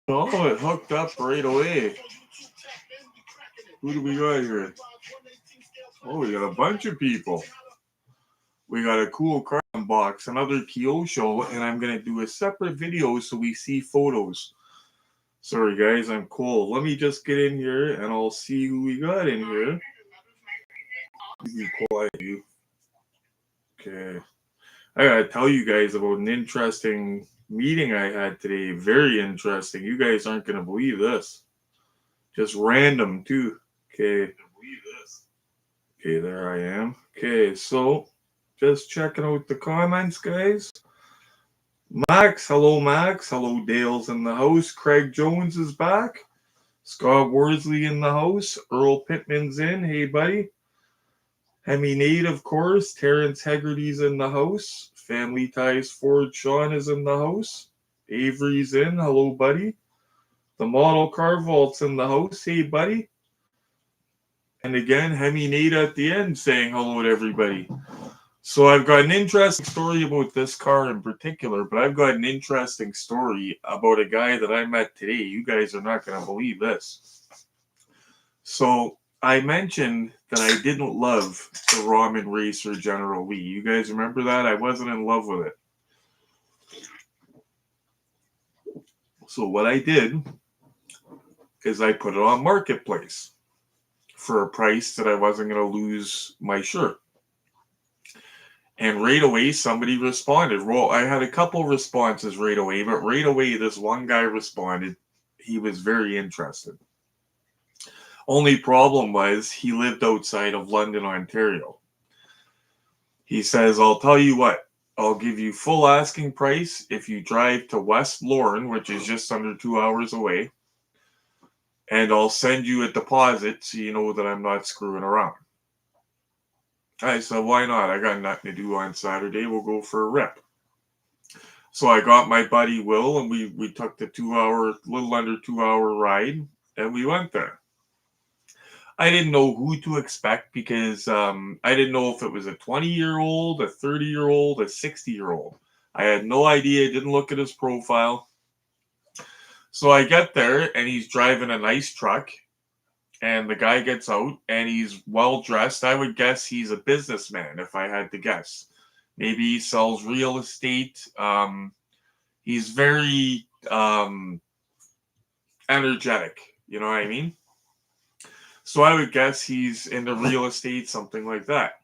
Oh, it hooked up right away. Who do we got here? Oh, we got a bunch of people. We got a cool card box, another Kyosho, and I'm gonna do a separate video so we see photos. Sorry guys, I'm cold. Let me just get in here and I'll see who we got in here. Be quiet, you. Okay. I gotta tell you guys about an interesting meeting I had today. Very interesting. You guys aren't gonna believe this. Just random too. Okay. Okay, there I am. Okay, so just checking out the comments, guys. Max, hello Max. Hello Dale's in the house. Craig Jones is back. Scott Worsley in the house. Earl Pittman's in. Hey buddy. Hemi Nate, of course. Terrence Hegarty's in the house. Family Ties Ford Sean is in the house. Avery's in. Hello, buddy. The Model Car Vault's in the house. Hey, buddy. And again, Hemi Nate at the end saying hello to everybody. So I've got an interesting story about this car in particular, but I've got an interesting story about a guy that I met today. You guys are not going to believe this. So I mentioned that I didn't love the Ramen Racer General Lee. You guys remember that? I wasn't in love with it. So what I did is I put it on Marketplace for a price that I wasn't going to lose my shirt. And right away, somebody responded. Well, I had a couple responses right away, but right away, this one guy responded. He was very interested. Only problem was he lived outside of London, Ontario. He says, I'll tell you what, I'll give you full asking price if you drive to West Lorne, which is just under 2 hours away, and I'll send you a deposit so you know that I'm not screwing around. I said, why not? I got nothing to do on Saturday. We'll go for a rip. So I got my buddy Will, and we took the little under 2 hour ride, and we went there. I didn't know who to expect because I didn't know if it was a 20-year-old, a 30-year-old, a 60-year-old. I had no idea. Didn't look at his profile. So I get there, and he's driving a nice truck. And the guy gets out, and he's well dressed. I would guess he's a businessman, if I had to guess. Maybe he sells real estate. He's very energetic. You know what I mean? So I would guess he's into real estate, something like that.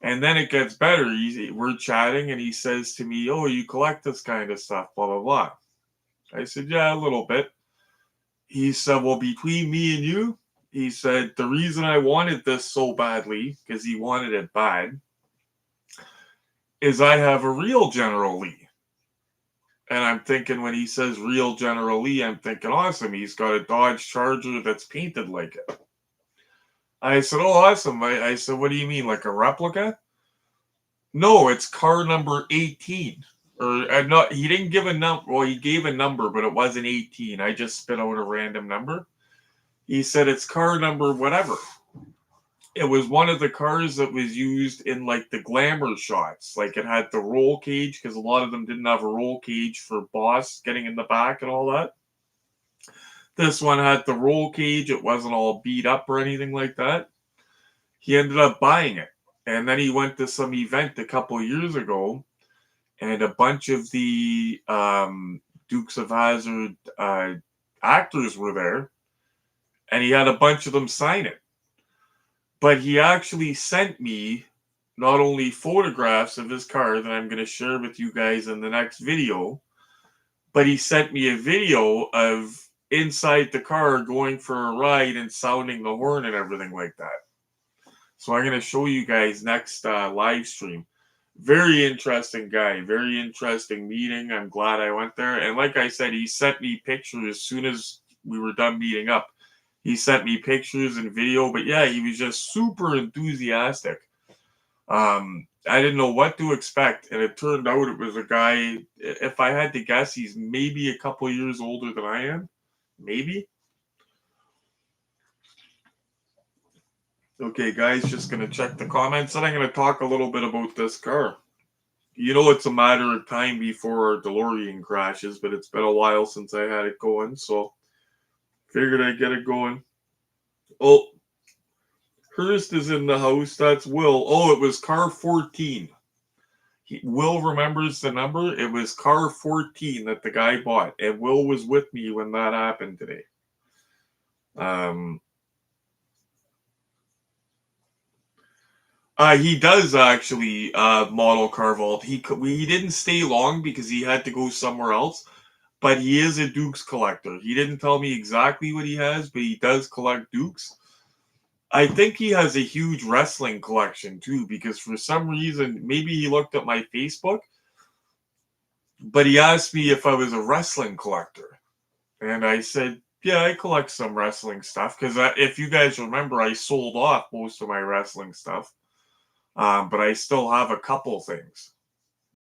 And then it gets better. We're chatting, and he says to me, "Oh, you collect this kind of stuff, blah, blah, blah." I said, "Yeah, a little bit." He said, "Well, between me and you," he said, "the reason I wanted this so badly, because he wanted it bad, is I have a real General Lee." And I'm thinking, when he says real General Lee, I'm thinking, awesome. He's got a Dodge Charger that's painted like it. I said, oh, awesome. I said, what do you mean, like a replica? No, it's car number 18. Or not, he didn't give a number. Well, he gave a number, but it wasn't 18. I just spit out a random number. He said it's car number whatever. It was one of the cars that was used in like the glamour shots. Like it had the roll cage, because a lot of them didn't have a roll cage for boss getting in the back and all that. This one had the roll cage. It wasn't all beat up or anything like that. He ended up buying it. And then he went to some event a couple of years ago, and a bunch of the Dukes of Hazzard actors were there, and he had a bunch of them sign it. But he actually sent me not only photographs of his car that I'm going to share with you guys in the next video, but he sent me a video of inside the car going for a ride and sounding the horn and everything like that. So I'm going to show you guys next live stream. Very interesting guy. Very interesting meeting. I'm glad I went there. And like I said, he sent me pictures as soon as we were done meeting up. He sent me pictures and video. But yeah, he was just super enthusiastic. I didn't know what to expect. And it turned out it was a guy, if I had to guess, he's maybe a couple years older than I am. Maybe. Okay, guys, just going to check the comments, and I'm going to talk a little bit about this car. it's a matter of time before our DeLorean crashes, but it's been a while since I had it going, so figured I'd get it going. Oh, Hurst is in the house. That's Will. Oh, it was car 14. Will remembers the number. It was car 14 that the guy bought, and Will was with me when that happened today. He does actually model car vault. He didn't stay long because he had to go somewhere else, but he is a Dukes collector. He didn't tell me exactly what he has, but he does collect Dukes. I think he has a huge wrestling collection too, because for some reason, maybe he looked at my Facebook, but he asked me if I was a wrestling collector. And I said, yeah, I collect some wrestling stuff. Because if you guys remember, I sold off most of my wrestling stuff. But I still have a couple things.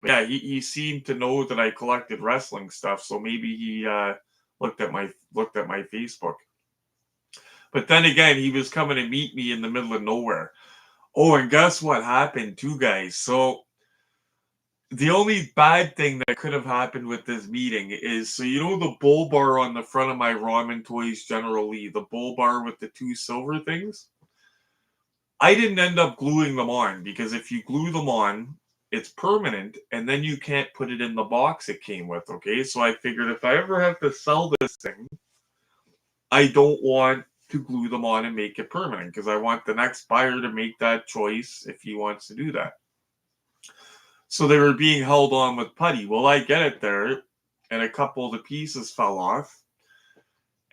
Yeah, he seemed to know that I collected wrestling stuff, so maybe he looked at my Facebook. But then again, he was coming to meet me in the middle of nowhere. Oh, and guess what happened too, guys? So the only bad thing that could have happened with this meeting is, so the bull bar on the front of my Ramen Toys General Lee, the bull bar with the two silver things? I didn't end up gluing them on, because if you glue them on, it's permanent, and then you can't put it in the box it came with, okay? So I figured if I ever have to sell this thing, I don't want to glue them on and make it permanent, because I want the next buyer to make that choice if he wants to do that. So they were being held on with putty. Well, I get it there, and a couple of the pieces fell off.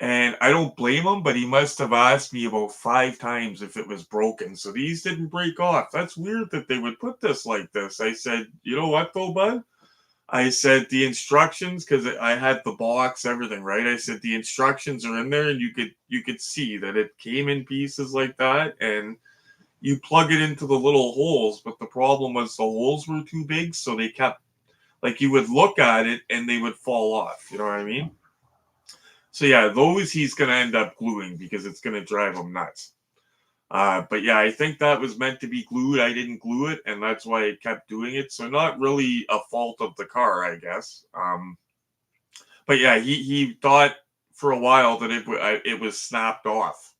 And I don't blame him, but he must have asked me about 5 times if it was broken. So these didn't break off. That's weird that they would put this like this. I said, you know what though, bud? I said the instructions, because I had the box, everything, right? I said the instructions are in there, and you could see that it came in pieces like that, and you plug it into the little holes. But the problem was the holes were too big, so they kept, like, you would look at it and they would fall off. You know what I mean? So yeah, those he's going to end up gluing because it's going to drive him nuts. But yeah, I think that was meant to be glued. I didn't glue it, and that's why I kept doing it. So not really a fault of the car, I guess. But yeah, he thought for a while that it was snapped off,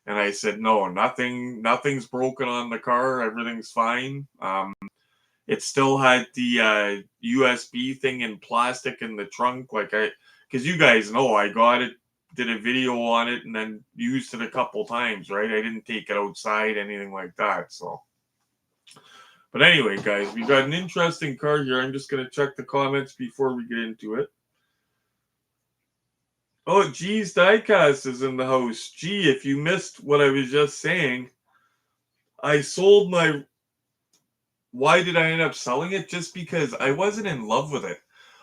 and I said no, nothing's broken on the car. Everything's fine. It still had the USB thing in plastic in the trunk, because you guys know I got it, did a video on it, and then used it a couple times, right? I didn't take it outside, anything like that. So, but anyway, guys, we got an interesting car here. I'm just gonna check the comments before we get into it. Oh, geez, Diecast is in the house. Gee, if you missed what I was just saying, I sold my. Why did I end up selling it? Just because I wasn't in love with it.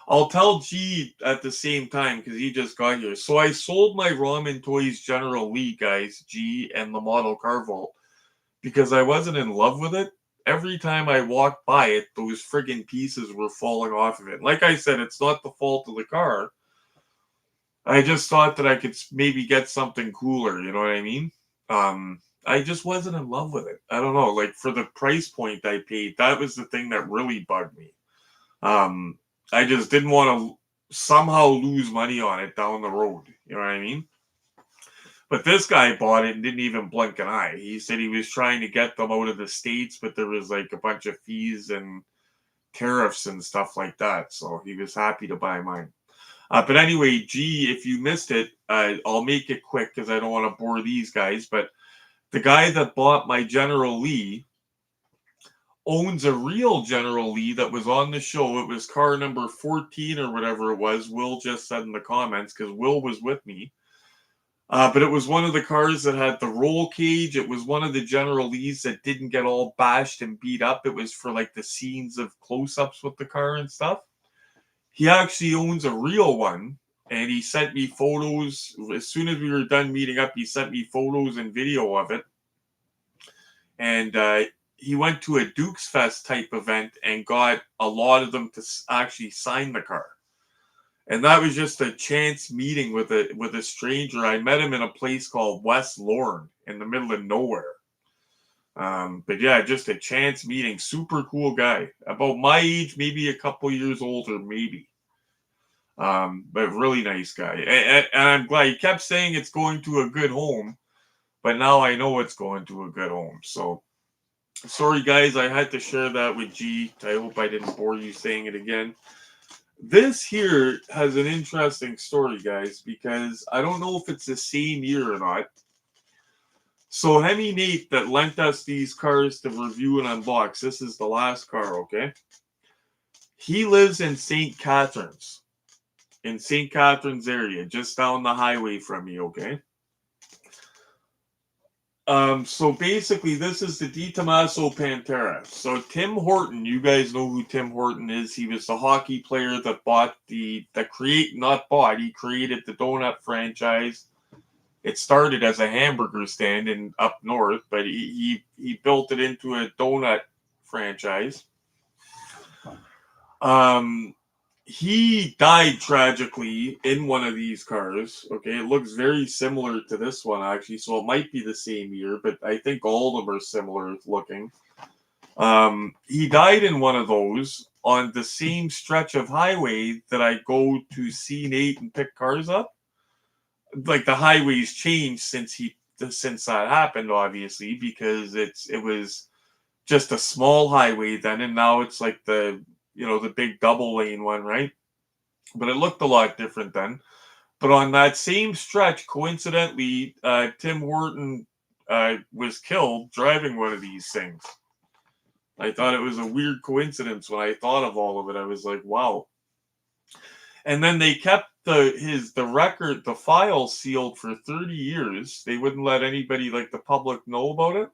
I'll tell G at the same time because he just got here. So I sold my Ramen Toys General Lee, guys, G, and the model car vault because I wasn't in love with it. Every time I walked by it, those friggin' pieces were falling off of it. Like I said, it's not the fault of the car. I just thought that I could maybe get something cooler, you know what I mean? I just wasn't in love with it. I don't know, like for the price point I paid, that was the thing that really bugged me. I just didn't want to somehow lose money on it down the road. You know what I mean? But this guy bought it and didn't even blink an eye. He said he was trying to get them out of the States, but there was like a bunch of fees and tariffs and stuff like that. So he was happy to buy mine. But anyway, G, if you missed it, I'll make it quick because I don't want to bore these guys. But the guy that bought my General Lee owns a real General Lee that was on the show. It was car number 14 or whatever it was. Will just said in the comments because Will was with me. But it was one of the cars that had the roll cage. It was one of the General Lees that didn't get all bashed and beat up. It was for like the scenes of close-ups with the car and stuff. He actually owns a real one, and he sent me photos. As soon as we were done meeting up, he sent me photos and video of it. And he went to a Dukes Fest type event and got a lot of them to actually sign the car. And that was just a chance meeting with a stranger. I met him in a place called West Lorne in the middle of nowhere. But yeah, just a chance meeting. Super cool guy. About my age, maybe a couple years older, maybe. But really nice guy. And I'm glad he kept saying it's going to a good home, but now I know it's going to a good home. So sorry guys, I had to share that with G. I hope I didn't bore you saying it again. This here has an interesting story, guys, because I don't know if it's the same year or not. So Hemi Nate that lent us these cars to review and unbox. This is the last car, okay? He lives in St. Catharines, in St. Catharines area, just down the highway from me, okay? So basically, this is the Tomaso Pantera. So Tim Horton, you guys know who Tim Horton is. He was the hockey player that he created the donut franchise. It started as a hamburger stand in up north, but he built it into a donut franchise. He died tragically in one of these cars. Okay, it looks very similar to this one actually, so it might be the same year, but I think all of them are similar looking. He died in one of those on the same stretch of highway that I go to see Nate and pick cars up. Like the highways changed since that happened, obviously, because it was just a small highway then, and now it's like the big double lane one, right? But it looked a lot different then. But on that same stretch, coincidentally, Tim Horton was killed driving one of these things. I thought it was a weird coincidence when I thought of all of it. I was like, wow. And then they kept the file sealed for 30 years. They wouldn't let anybody like the public know about it.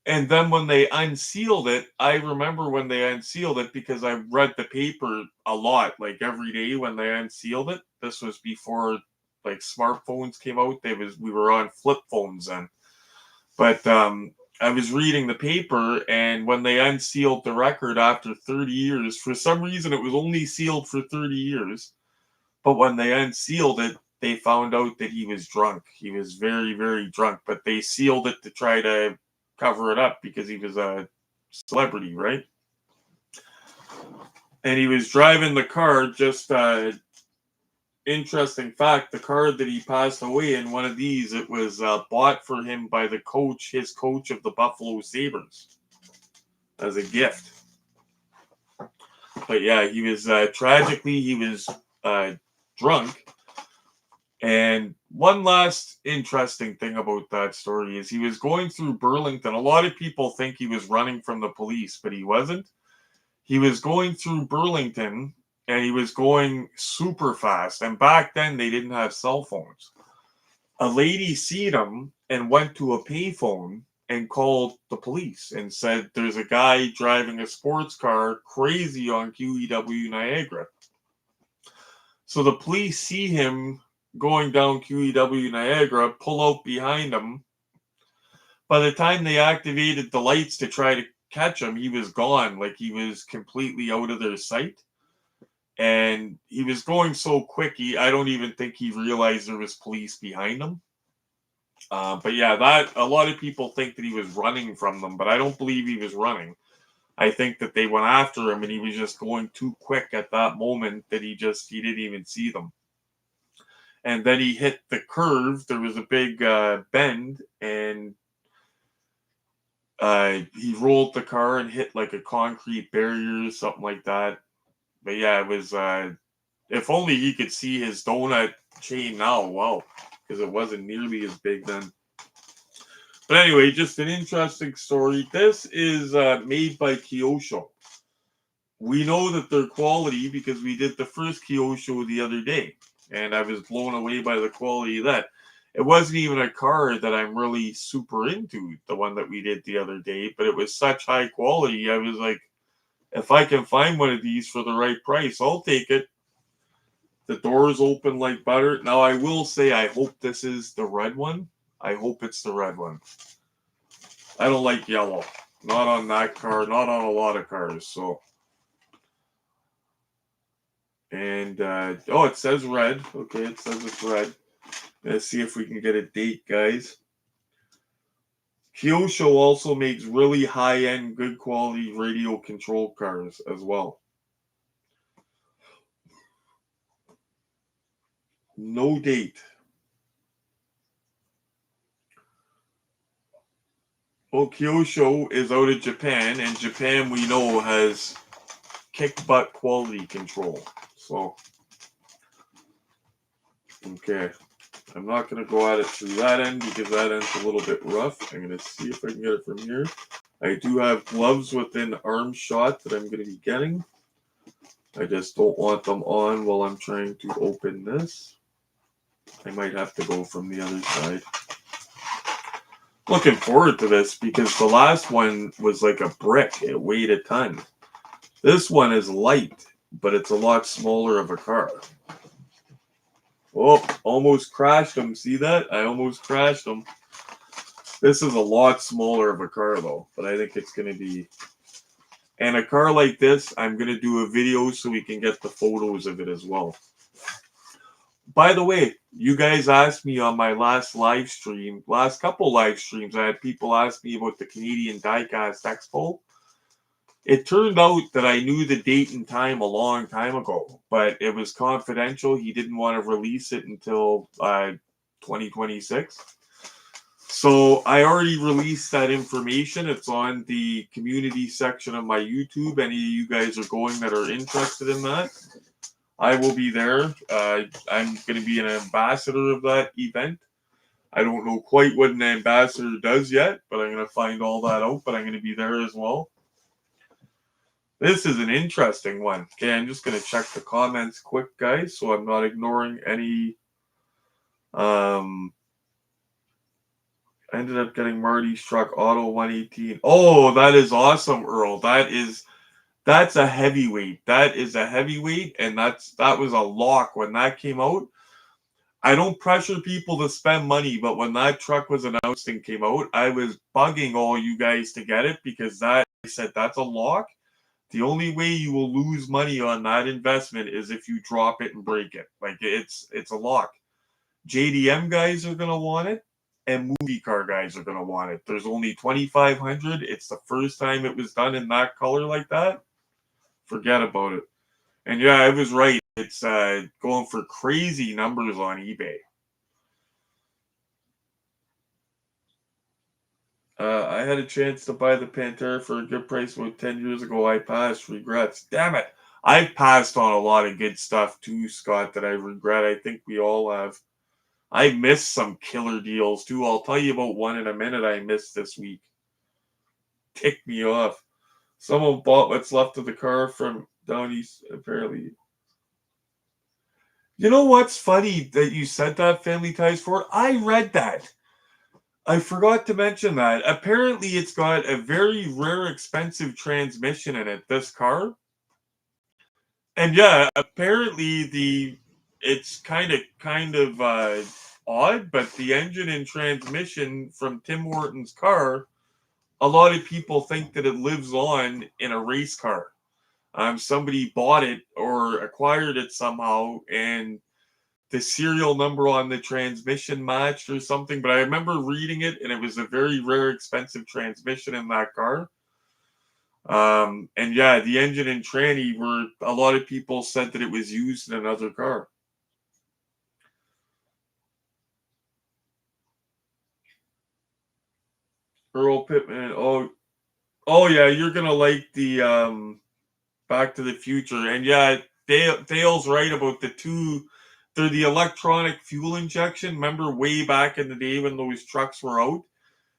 And then when they unsealed it, I remember when they unsealed it because I read the paper a lot, like every day when they unsealed it. This was before like smartphones came out. We were on flip phones then. But I was reading the paper, and when they unsealed the record after 30 years, for some reason it was only sealed for 30 years. But when they unsealed it, they found out that he was drunk. He was very, very drunk. But they sealed it to try to cover it up because he was a celebrity, right? And he was driving the car. Just interesting fact: the car that he passed away in, one of these, it was bought for him by his coach of the Buffalo Sabres, as a gift. But yeah, he was tragically he was drunk. And one last interesting thing about that story is he was going through Burlington. A lot of people think he was running from the police, but he wasn't. He was going through Burlington and he was going super fast. And back then, they didn't have cell phones. A lady seen him and went to a payphone and called the police and said, "There's a guy driving a sports car crazy on QEW Niagara." So the police see him going down QEW Niagara, pull out behind him. By the time they activated the lights to try to catch him, he was gone. Like he was completely out of their sight. And he was going so quick, I don't even think he realized there was police behind him. But yeah, that a lot of people think that he was running from them, but I don't believe he was running. I think that they went after him and he was just going too quick at that moment that he didn't even see them. And then he hit the curve. There was a big bend, and he rolled the car and hit like a concrete barrier or something like that. But yeah, it was. If only he could see his donut chain now. Wow, because it wasn't nearly as big then. But anyway, just an interesting story. This is made by Kyosho. We know that they're quality because we did the first Kyosho the other day, and I was blown away by the quality of that. It wasn't even a car that I'm really super into, the one that we did the other day, but it was such high quality. I was like, if I can find one of these for the right price, I'll take it. The doors open like butter. Now, I will say, I hope this is the red one. I hope it's the red one. I don't like yellow. Not on that car, not on a lot of cars, so. And, it says red. Okay, it says it's red. Let's see if we can get a date, guys. Kyosho also makes really high-end, good quality radio control cars as well. No date. Well, Kyosho is out of Japan, and Japan we know has kick butt quality control. So, okay. I'm not going to go at it through that end because that end's a little bit rough. I'm going to see if I can get it from here. I do have gloves within arm shot that I'm going to be getting. I just don't want them on while I'm trying to open this. I might have to go from the other side. Looking forward to this because the last one was like a brick. It weighed a ton. This one is light, but it's a lot smaller of a car. Oh, almost crashed him. See that? I almost crashed him. This is a lot smaller of a car though, but I think it's going to be... And a car like this, I'm going to do a video so we can get the photos of it as well. By the way, you guys asked me on my last couple live streams, I had people ask me about the Canadian Diecast Expo. It turned out that I knew the date and time a long time ago, but it was confidential. He didn't want to release it until 2026. So I already released that information. It's on the community section of my YouTube. Any of you guys are going that are interested in that, I will be there. I'm going to be an ambassador of that event. I don't know quite what an ambassador does yet, but I'm going to find all that out. But I'm going to be there as well. This is an interesting one. Okay, I'm just going to check the comments quick, guys, so I'm not ignoring any. I ended up getting Marty's truck, Auto 118. Oh, that is awesome, Earl. That's a heavyweight. That is a heavyweight, and that was a lock when that came out. I don't pressure people to spend money, but when that truck was announced and came out, I was bugging all you guys to get it because I said that's a lock. The only way you will lose money on that investment is if you drop it and break it. Like it's a lock. JDM guys are gonna want it, and movie car guys are gonna want it. There's only 2,500. It's the first time it was done in that color like that. Forget about it. And yeah, I was right. It's going for crazy numbers on eBay. I had a chance to buy the Pantera for a good price about 10 years ago. I passed. Regrets. Damn it. I've passed on a lot of good stuff too, Scott, that I regret. I think we all have. I missed some killer deals too. I'll tell you about one in a minute I missed this week. Ticked me off. Someone bought what's left of the car from down east, apparently. You know what's funny that you said that, Family Ties for? I read that. I forgot to mention that. Apparently, it's got a very rare, expensive transmission in it, this car. And yeah, apparently it's kind of odd, but the engine and transmission from Tim Horton's car, a lot of people think that it lives on in a race car. Somebody bought it or acquired it somehow, and the serial number on the transmission matched or something, but I remember reading it and it was a very rare, expensive transmission in that car. And yeah, the engine and tranny were, a lot of people said that it was used in another car. Earl Pittman. Oh yeah, you're gonna like the Back to the Future. And yeah, Dale's right about the two. They're the electronic fuel injection. Remember way back in the day when those trucks were out?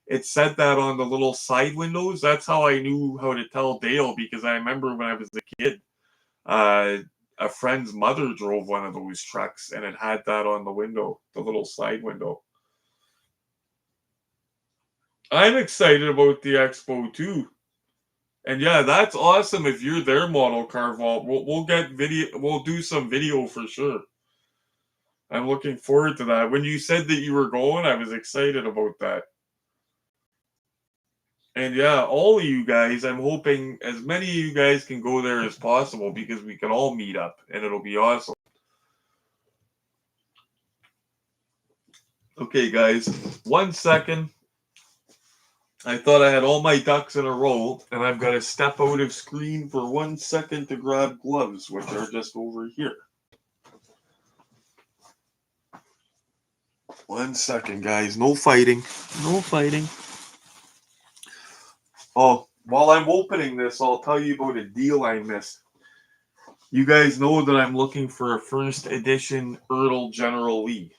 It said that on the little side windows. That's how I knew how to tell Dale, because I remember when I was a kid, a friend's mother drove one of those trucks and it had that on the window, the little side window. I'm excited about the expo too. And yeah, that's awesome if you're their model car vault. We'll get video. We'll do some video for sure. I'm looking forward to that. When you said that you were going, I was excited about that. And yeah, all of you guys, I'm hoping as many of you guys can go there as possible because we can all meet up and it'll be awesome. Okay, guys, 1 second. I thought I had all my ducks in a row, and I've got to step out of screen for 1 second to grab gloves, which are just over here. 1 second, guys. No fighting. No fighting. Oh, while I'm opening this, I'll tell you about a deal I missed. You guys know that I'm looking for a first edition Ertl General Lee.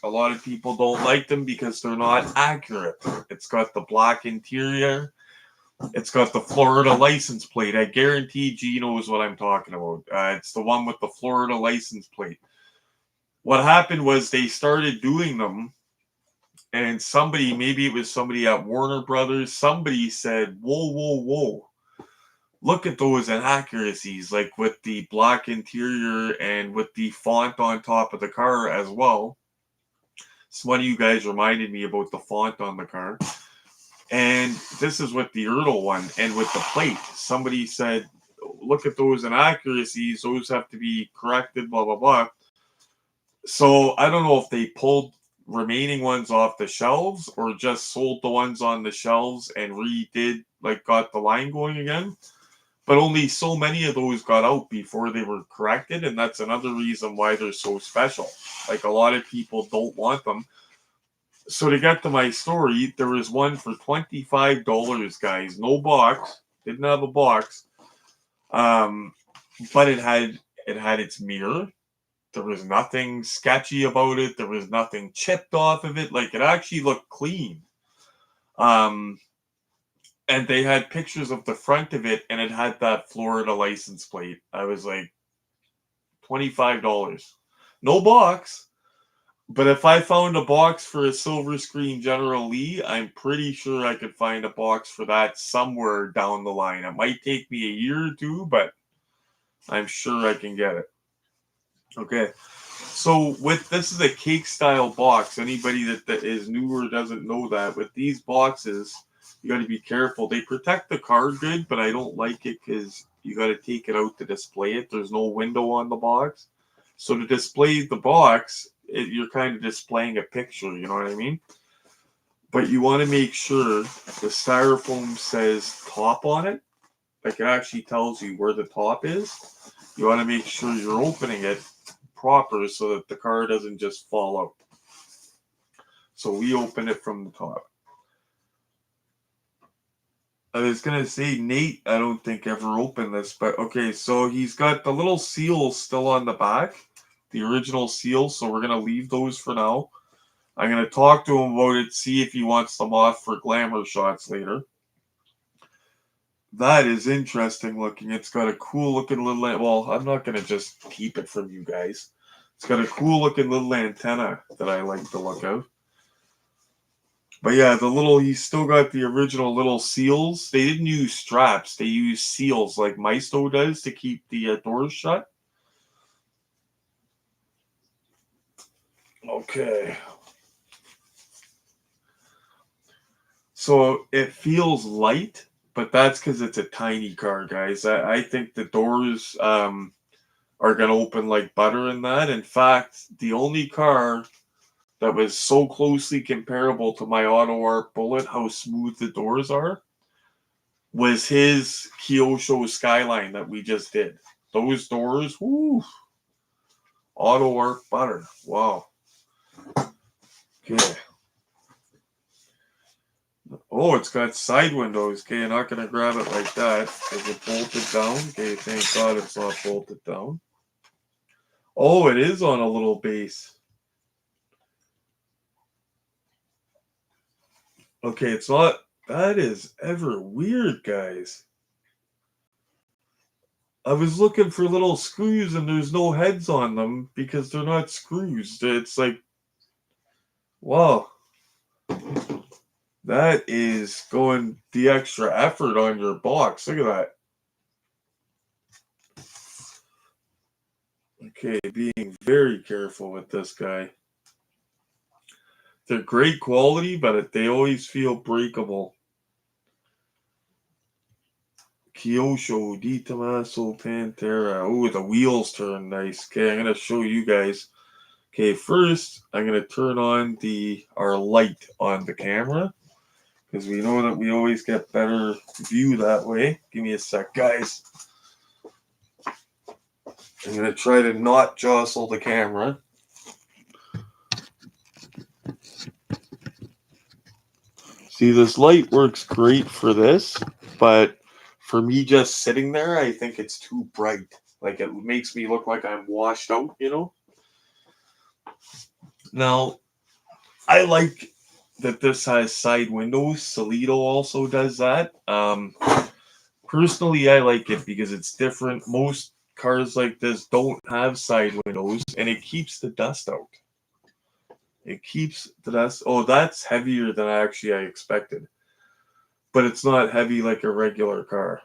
A lot of people don't like them because they're not accurate. It's got the black interior. It's got the Florida license plate. I guarantee G knows what I'm talking about. It's the one with the Florida license plate. What happened was they started doing them, and somebody, maybe it was somebody at Warner Brothers, somebody said, whoa, whoa, whoa. Look at those inaccuracies, like with the black interior and with the font on top of the car as well. So one of you guys reminded me about the font on the car. And this is with the Ertl one. And with the plate, somebody said, look at those inaccuracies. Those have to be corrected, blah, blah, blah. So I don't know if they pulled remaining ones off the shelves or just sold the ones on the shelves and redid, like got the line going again. But only so many of those got out before they were corrected. And that's another reason why they're so special. Like a lot of people don't want them. So to get to my story, there was one for $25, guys. No box. Didn't have a box. But it had its mirror. There was nothing sketchy about it. There was nothing chipped off of it. Like it actually looked clean. And they had pictures of the front of it, and it had that Florida license plate. I was like, $25. No box. But if I found a box for a silver screen General Lee, I'm pretty sure I could find a box for that somewhere down the line. It might take me a year or two, but I'm sure I can get it. Okay. So this is a cake style box. Anybody that is new or doesn't know that, with these boxes, you got to be careful. They protect the car good, but I don't like it because you got to take it out to display it. There's no window on the box. So to display the box, you're kind of displaying a picture, you know what I mean? But you want to make sure the styrofoam says top on it. Like it actually tells you where the top is. You want to make sure you're opening it proper so that the car doesn't just fall out. So we open it from the top. I was going to say, Nate, I don't think ever opened this, but okay, so he's got the little seals still on the back, the original seals, so we're going to leave those for now. I'm going to talk to him about it, see if he wants them off for glamour shots later. That is interesting looking. It's got a cool looking little, well, I'm not going to just keep it from you guys. It's got a cool looking little antenna that I like the look of. But yeah, he's still got the original little seals. They didn't use straps. They used seals like Maisto does to keep the doors shut. Okay. So it feels light, but that's because it's a tiny car, guys. I think the doors are going to open like butter in that. In fact, the only car that was so closely comparable to my Auto Art Bullet, how smooth the doors are, was his Kyosho Skyline that we just did. Those doors, whoo, Auto Art butter. Wow. Okay. Oh, it's got side windows. Okay, you're not going to grab it like that. Is it bolted down? Okay, thank God it's not bolted down. Oh, it is on a little base. Okay, it's not. That is ever weird, guys. I was looking for little screws and there's no heads on them because they're not screws. It's like, wow. That is going the extra effort on your box. Look at that. Okay, being very careful with this guy. They're great quality, but they always feel breakable. Kyosho, Tomaso Pantera. Oh, the wheels turn nice. Okay, I'm going to show you guys. Okay, first, I'm going to turn on our light on the camera. because we know that we always get better view that way. Give me a sec, guys. I'm going to try to not jostle the camera. See, this light works great for this, but for me just sitting there, I think it's too bright. Like, it makes me look like I'm washed out, you know? Now, I like that this has side windows. Solido also does that. Personally, I like it because it's different. Most cars like this don't have side windows, and it keeps the dust out. It keeps the dust. Oh, that's heavier than I expected. But it's not heavy like a regular car.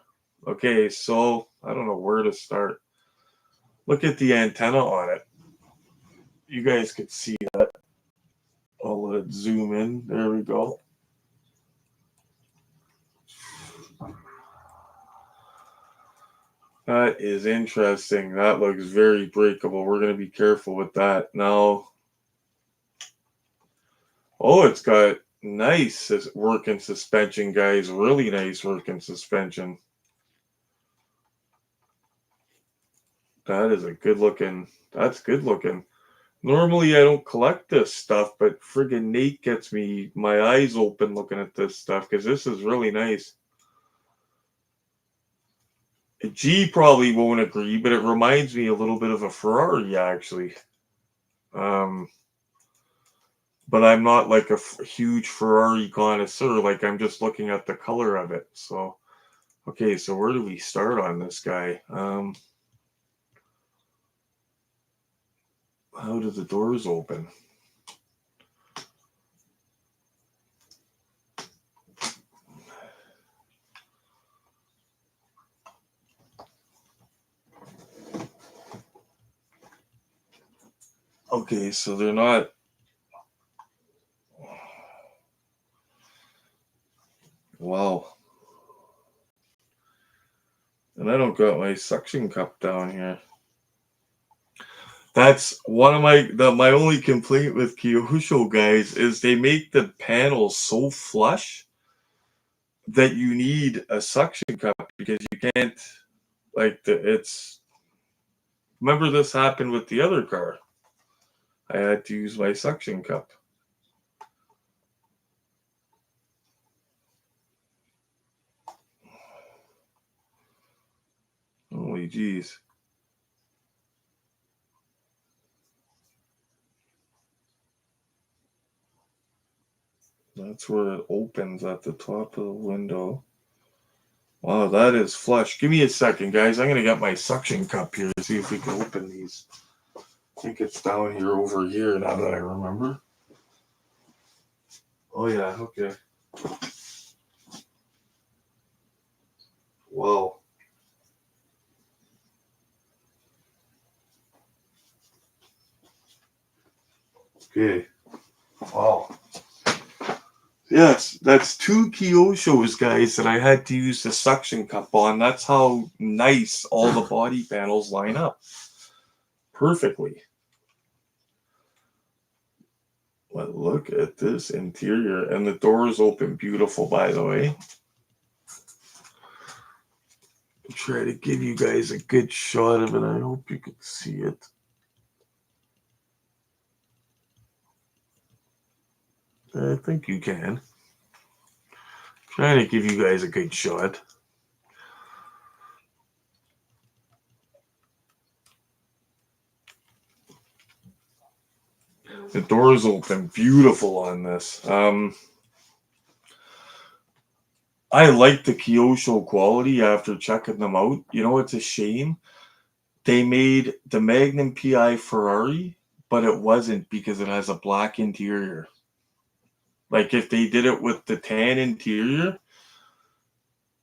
Okay, so I don't know where to start. Look at the antenna on it. You guys could see that. I'll let it zoom in. There we go. That is interesting. That looks very breakable. We're going to be careful with that. Now, oh, it's got nice working suspension, guys. Really nice working suspension. That is a good looking. That's good looking. Normally, I don't collect this stuff, but friggin' Nate gets me my eyes open looking at this stuff because this is really nice. G probably won't agree, but it reminds me a little bit of a Ferrari, actually. But I'm not like a huge Ferrari connoisseur. Like, I'm just looking at the color of it. So, okay, so where do we start on this guy? How do the doors open? Okay, so they're not. Wow. And I don't got my suction cup down here. That's one of my only complaint with Kyosho, guys, is they make the panels so flush that you need a suction cup because you can't it's. Remember this happened with the other car. I had to use my suction cup. Holy jeez. That's where it opens at the top of the window. Wow, that is flush. Give me a second, guys. I'm going to get my suction cup here to see if we can open these. I think it's down here over here now that I remember. Oh, yeah, okay. Wow. Okay. Wow. Yes, that's two Kyoshos, guys, that I had to use the suction cup on. That's how nice all the body panels line up. Perfectly. But look at this interior. And the doors open beautiful, by the way. I'll try to give you guys a good shot of it. I hope you can see it. I think you can. Trying to give you guys a good shot. The doors open beautiful on this. I like the Kyosho quality after checking them out. You know, it's a shame. They made the Magnum PI Ferrari, but it wasn't because it has a black interior. Like, if they did it with the tan interior,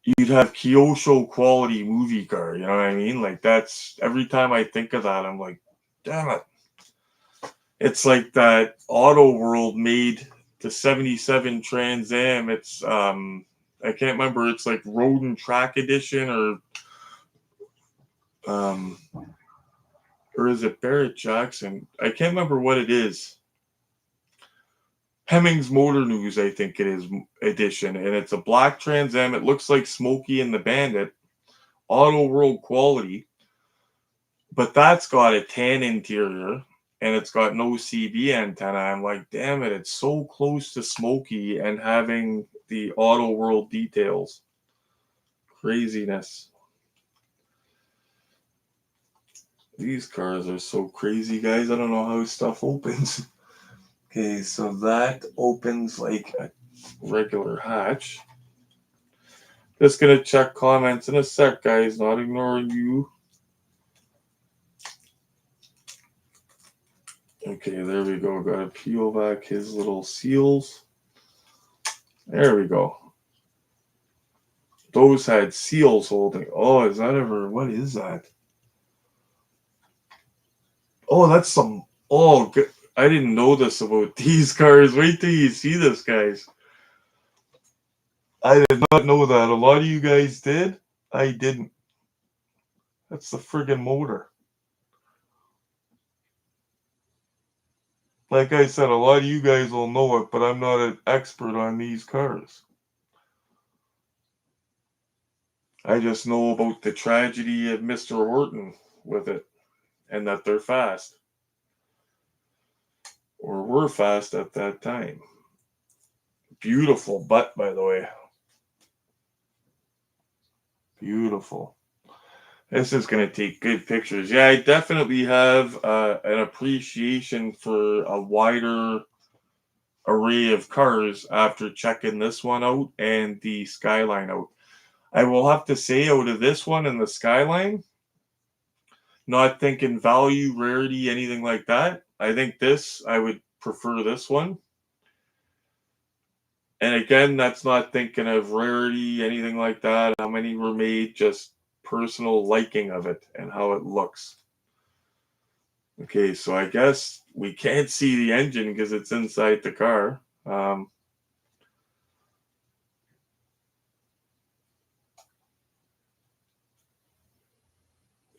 you'd have Kyosho quality movie car. You know what I mean? Like, that's every time I think of that, I'm like, damn it. It's like that Auto World made the 77 Trans Am. It's I can't remember. It's like Road and Track Edition or is it Barrett Jackson? I can't remember what it is. Hemmings Motor News, I think it is, edition, and it's a black Trans Am. It looks like Smokey and the Bandit, Auto World quality, but that's got a tan interior and it's got no CB antenna. I'm like, damn it, it's so close to Smokey and having the Auto World details. Craziness. These cars are so crazy, guys. I don't know how stuff opens. Okay, so that opens like a regular hatch. Just gonna check comments in a sec, guys. Not ignoring you. Okay, there we go. Gotta peel back his little seals. There we go. Those had seals holding. Oh, is that ever? What is that? Oh, that's some. Oh, I didn't know this about these cars. Wait till you see this, guys. I did not know that. A lot of you guys did. I didn't. That's the friggin' motor. Like I said, a lot of you guys will know it, but I'm not an expert on these cars. I just know about the tragedy of Mr. Horton with it, and that they're fast. Or were fast at that time. Beautiful butt, by the way. Beautiful. This is going to take good pictures. Yeah, I definitely have an appreciation for a wider array of cars after checking this one out and the Skyline out. I will have to say, out of this one and the Skyline, not thinking value, rarity, anything like that, I think I would prefer this one. And again, that's not thinking of rarity, anything like that, how many were made, just personal liking of it and how it looks. Okay, so I guess we can't see the engine because it's inside the car.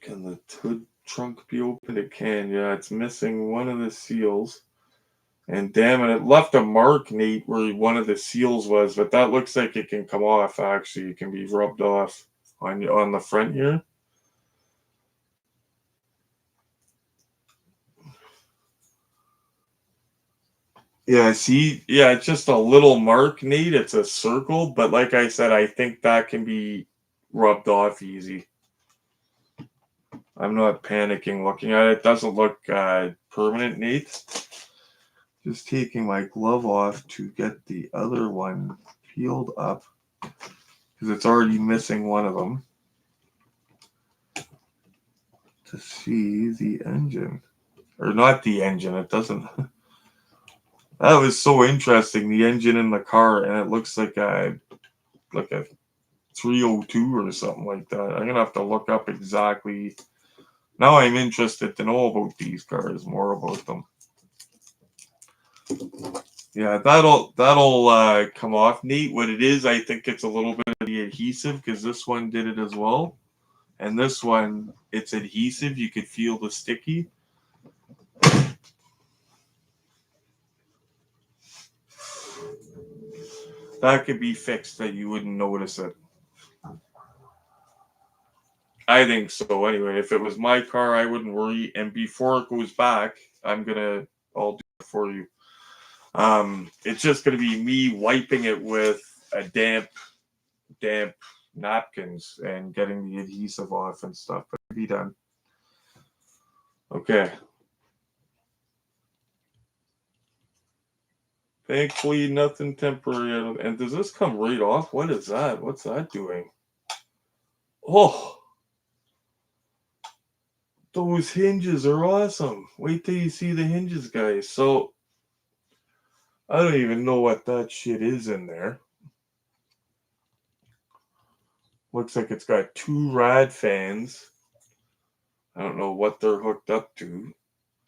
Can the hood trunk be opened? It can, yeah. It's missing one of the seals. And damn it, it left a mark, Nate, where one of the seals was, but that looks like it can come off, actually. It can be rubbed off on the front here. Yeah, see, yeah, it's just a little mark, Nate. It's a circle, but like I said, I think that can be rubbed off easy. I'm not panicking looking at it. It doesn't look permanent, Nate. Just taking my glove off to get the other one peeled up because it's already missing one of them to see the engine. Or not the engine, it doesn't. That was so interesting, the engine in the car, and it looks like a 302 or something like that. I'm going to have to look up exactly. Now I'm interested to know about these cars, more about them. Yeah, that'll come off. Nate, what it is, I think it's a little bit of the adhesive because this one did it as well. And this one, it's adhesive. You could feel the sticky. That could be fixed that you wouldn't notice it. I think so. Anyway, if it was my car, I wouldn't worry. And before it goes back, I'll do it for you. It's just gonna be me wiping it with a damp napkins and getting the adhesive off and stuff. But it'll be done. Okay. Thankfully, nothing temporary. And does this come right off? What is that? What's that doing? Oh, those hinges are awesome. Wait till you see the hinges, guys. So, I don't even know what that shit is in there. Looks like it's got two rad fans. I don't know what they're hooked up to.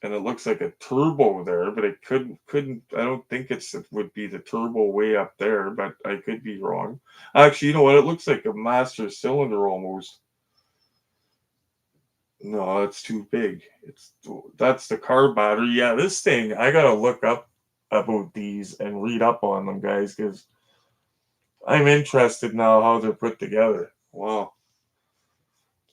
And it looks like a turbo there, but it couldn't. I don't think it would be the turbo way up there, but I could be wrong. Actually, you know what? It looks like a master cylinder almost. No, it's too big. That's the car battery. Yeah, this thing I gotta look up about these and read up on them, guys, because I'm interested now how they're put together. Wow.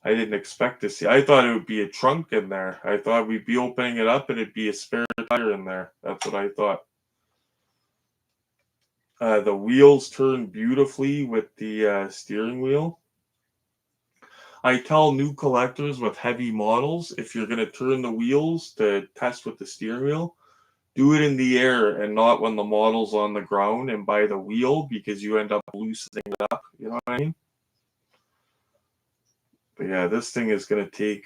I didn't expect to see. I thought it would be a trunk in there. I thought we'd be opening it up and it'd be a spare tire in there. That's what I thought. The wheels turn beautifully with the steering wheel. I tell new collectors with heavy models, if you're going to turn the wheels to test with the steering wheel, do it in the air and not when the model's on the ground and by the wheel, because you end up loosening it up. You know what I mean? But yeah, this thing is going to take...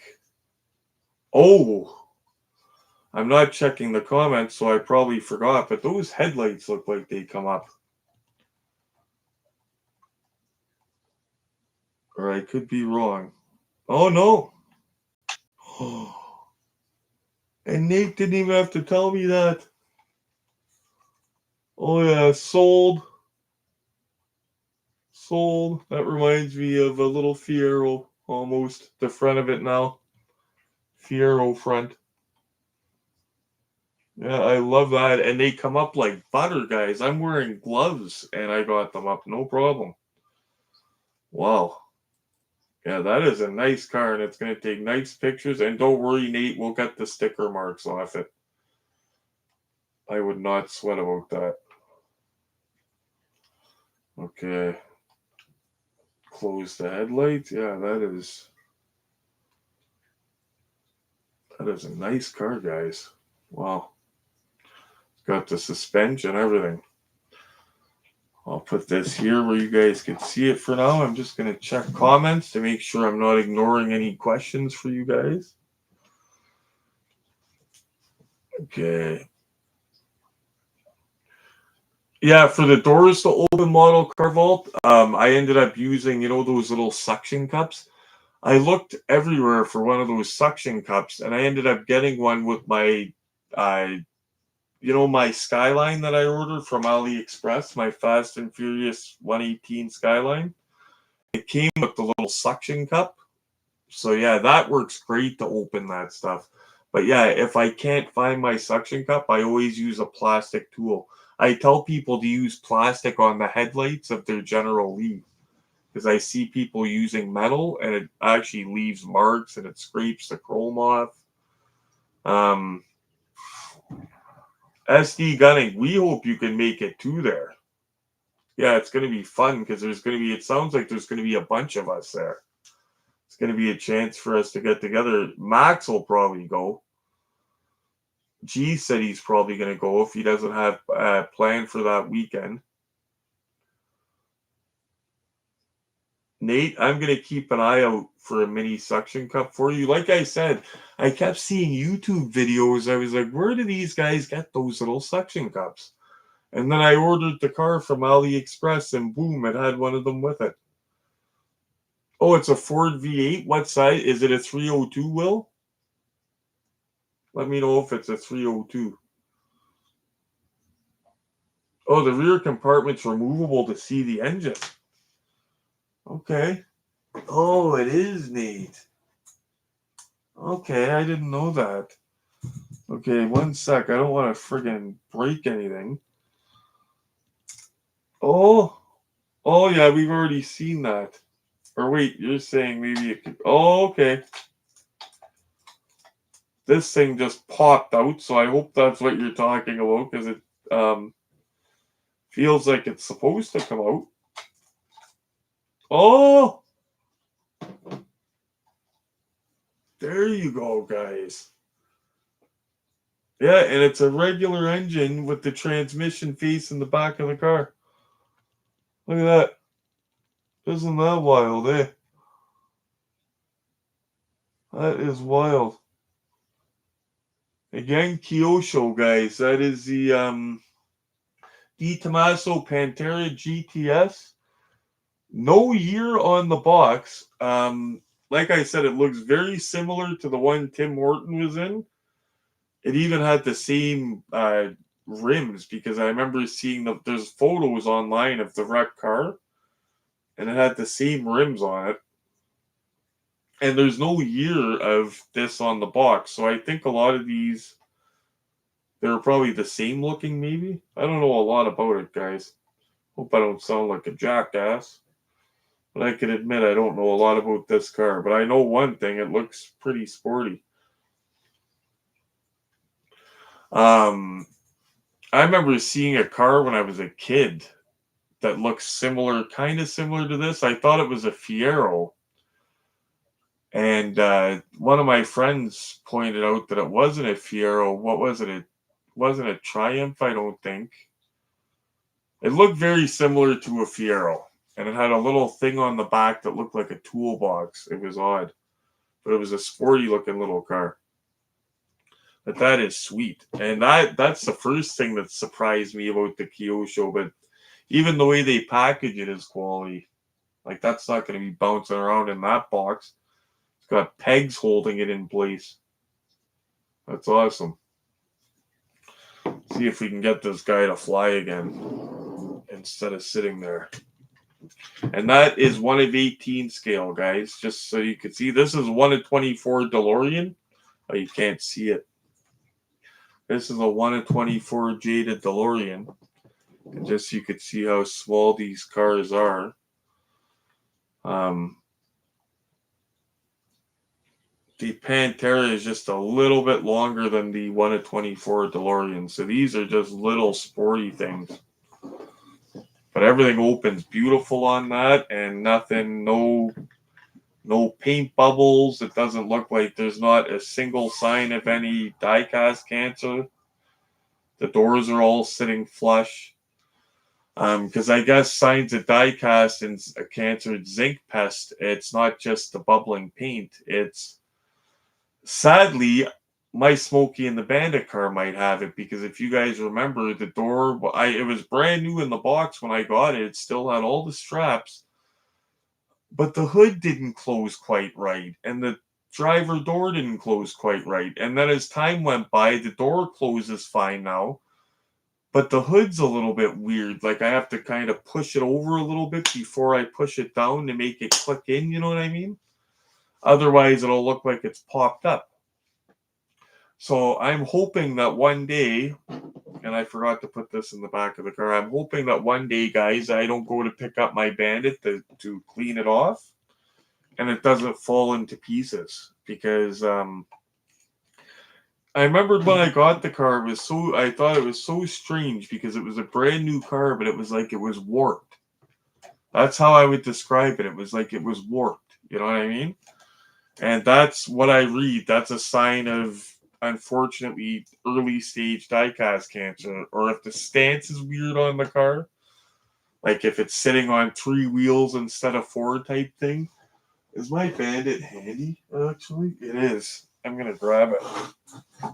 Oh! I'm not checking the comments, so I probably forgot, but those headlights look like they come up. Or I could be wrong. Oh, no! And Nate didn't even have to tell me that. Oh, yeah, sold. Sold. That reminds me of a little Fiero, almost. The front of it now. Fiero front. Yeah, I love that. And they come up like butter, guys. I'm wearing gloves, and I got them up. No problem. Wow. Yeah, that is a nice car, and it's going to take nice pictures. And don't worry, Nate, we'll get the sticker marks off it. I would not sweat about that. Okay. Close the headlights. Yeah, that is a nice car, guys. Wow. It's got the suspension and everything. I'll put this here where you guys can see it for now. I'm just going to check comments to make sure I'm not ignoring any questions for you guys. Okay. Yeah, for the doors to open model car vault, I ended up using, those little suction cups. I looked everywhere for one of those suction cups, and I ended up getting one with my, my Skyline that I ordered from AliExpress, my Fast and Furious 118 Skyline. It came with the little suction cup. So yeah, that works great to open that stuff. But yeah, if I can't find my suction cup, I always use a plastic tool. I tell people to use plastic on the headlights of their General Lee, because I see people using metal and it actually leaves marks and it scrapes the chrome off. SD Gunning, we hope you can make it to there. Yeah, it's going to be fun because it sounds like there's going to be a bunch of us there. It's going to be a chance for us to get together. Max will probably go. G said he's probably going to go if he doesn't have a plan for that weekend. Nate, I'm going to keep an eye out for a mini suction cup for you. Like I said, I kept seeing YouTube videos. I was like, where do these guys get those little suction cups? And then I ordered the car from AliExpress, and boom, it had one of them with it. Oh, it's a Ford V8. What size? Is it a 302, Will? Let me know if it's a 302. Oh, the rear compartment's removable to see the engine. Okay. Oh, it is, Nate. Okay, I didn't know that. Okay, one sec. I don't want to friggin' break anything. Oh, yeah, we've already seen that. Or wait, you're saying maybe it could... Oh, okay. This thing just popped out, so I hope that's what you're talking about, because it feels like it's supposed to come out. Oh! There you go, guys. Yeah, and it's a regular engine with the transmission facing the back of the car. Look at that. Isn't that wild, eh? That is wild. Again, Kyosho, guys. That is the Tomaso Pantera GTS. No year on the box. Like I said, it looks very similar to the one Tim Horton was in. It even had the same rims, because I remember seeing there's photos online of the wrecked car, and it had the same rims on it. And there's no year of this on the box, so I think a lot of these They're probably the same looking, maybe. I don't know a lot about it, guys. Hope I don't sound like a jackass. But I can admit I don't know a lot about this car. But I know one thing, it looks pretty sporty. I remember seeing a car when I was a kid that looks similar, kind of similar to this. I thought it was a Fiero. And one of my friends pointed out that it wasn't a Fiero. What was it? It wasn't a Triumph, I don't think. It looked very similar to a Fiero. And it had a little thing on the back that looked like a toolbox. It was odd. But it was a sporty looking little car. But that is sweet. And that's the first thing that surprised me about the Kyosho. But even the way they package it is quality. Like, that's not going to be bouncing around in that box. It's got pegs holding it in place. That's awesome. See if we can get this guy to fly again instead of sitting there. And that is 1 of 18 scale, guys. Just so you can see, this is 1 of 24 DeLorean. Oh, you can't see it. This is a 1 of 24 jaded DeLorean. And just so you could see how small these cars are. The Pantera is just a little bit longer than the 1 of 24 DeLorean. So these are just little sporty things. But everything opens beautiful on that, and nothing, no paint bubbles. It doesn't look like there's not a single sign of any die-cast cancer. The doors are all sitting flush. Because I guess signs of die-cast and a cancer zinc pest, it's not just the bubbling paint. It's sadly, my Smokey and the Bandit car might have it, because if you guys remember, the door, it was brand new in the box when I got it. It still had all the straps, but the hood didn't close quite right, and the driver door didn't close quite right. And then as time went by, the door closes fine now, but the hood's a little bit weird. Like, I have to kind of push it over a little bit before I push it down to make it click in, you know what I mean? Otherwise, it'll look like it's popped up. So I'm hoping that one day, and I forgot to put this in the back of the car, I'm hoping that one day, guys, I don't go to pick up my Bandit to clean it off, and it doesn't fall into pieces. Because I remembered when I got the car, I thought it was so strange, because it was a brand new car, but it was like it was warped. That's how I would describe it. It was like it was warped. You know what I mean? And that's what I read. That's a sign of, unfortunately, early stage die-cast cancer. Or if the stance is weird on the car, like if it's sitting on 3 wheels instead of 4 type thing. Is my Bandit handy, actually? It is. I'm going to grab it.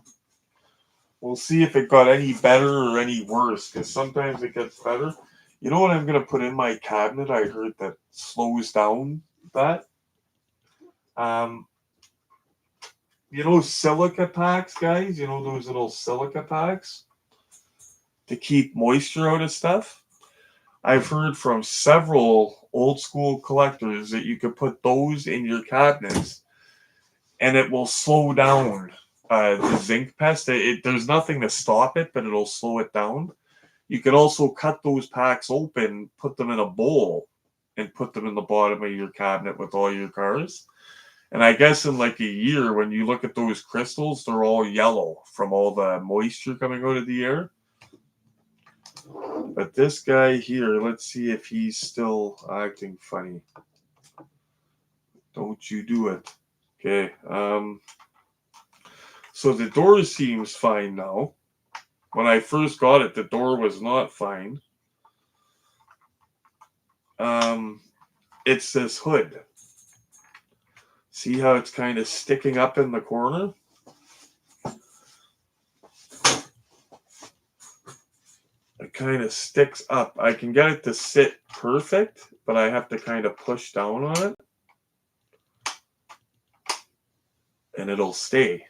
We'll see if it got any better or any worse, because sometimes it gets better. You know what I'm going to put in my cabinet? I heard that slows down that. You know, silica packs, guys? You know, those little silica packs to keep moisture out of stuff? I've heard from several old school collectors that you could put those in your cabinets and it will slow down the zinc pest. There's nothing to stop it, but it'll slow it down. You could also cut those packs open, put them in a bowl, and put them in the bottom of your cabinet with all your cars. And I guess in like a year, when you look at those crystals, they're all yellow from all the moisture coming out of the air. But this guy here, let's see if he's still acting funny. Don't you do it. Okay. So the door seems fine now. When I first got it, the door was not fine. It's this hood. See how it's kind of sticking up in the corner? It kind of sticks up. I can get it to sit perfect, but I have to kind of push down on it. And it'll stay.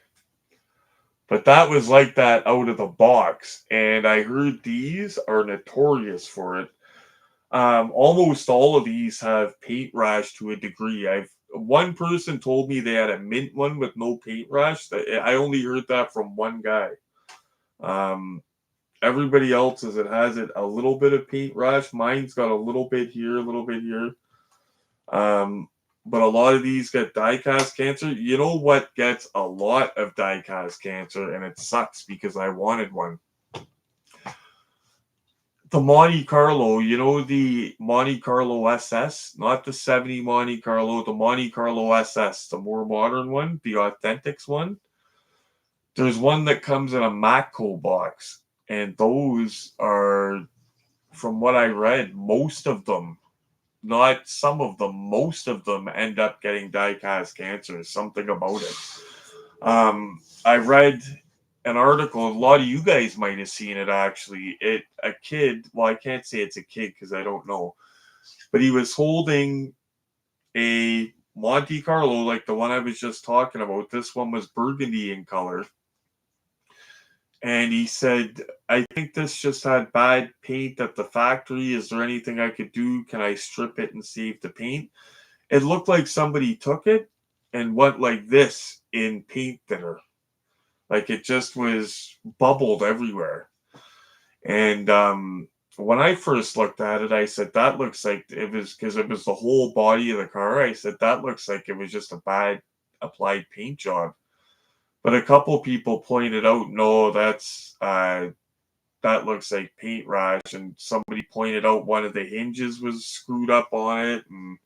But that was like that out of the box. And I heard these are notorious for it. Almost all of these have paint rash to a degree. One person told me they had a mint one with no paint rash. I only heard that from one guy. Everybody else's, it has it a little bit of paint rash. Mine's got a little bit here, a little bit here. But a lot of these get diecast cancer. You know what gets a lot of diecast cancer, and it sucks because I wanted one. The Monte Carlo, you know, the Monte Carlo SS, not the 70 Monte Carlo, the Monte Carlo SS, the more modern one, the Authentics one. There's one that comes in a Matco box, and those are, from what I read, most of them, not some of them, most of them end up getting diecast cancer. Something about it. I read an article. A lot of you guys might have seen it actually. A kid. Well, I can't say it's a kid because I don't know, but he was holding a Monte Carlo like the one I was just talking about. This one was burgundy in color. And he said, I think this just had bad paint at the factory. Is there anything I could do? Can I strip it and save the paint? It looked like somebody took it and went like this in paint thinner. Like it just was bubbled everywhere. And when I first looked at it, I said, that looks like it was, because it was the whole body of the car. I said, that looks like it was just a bad applied paint job. But a couple people pointed out, no, that looks like paint rash. And somebody pointed out one of the hinges was screwed up on it. And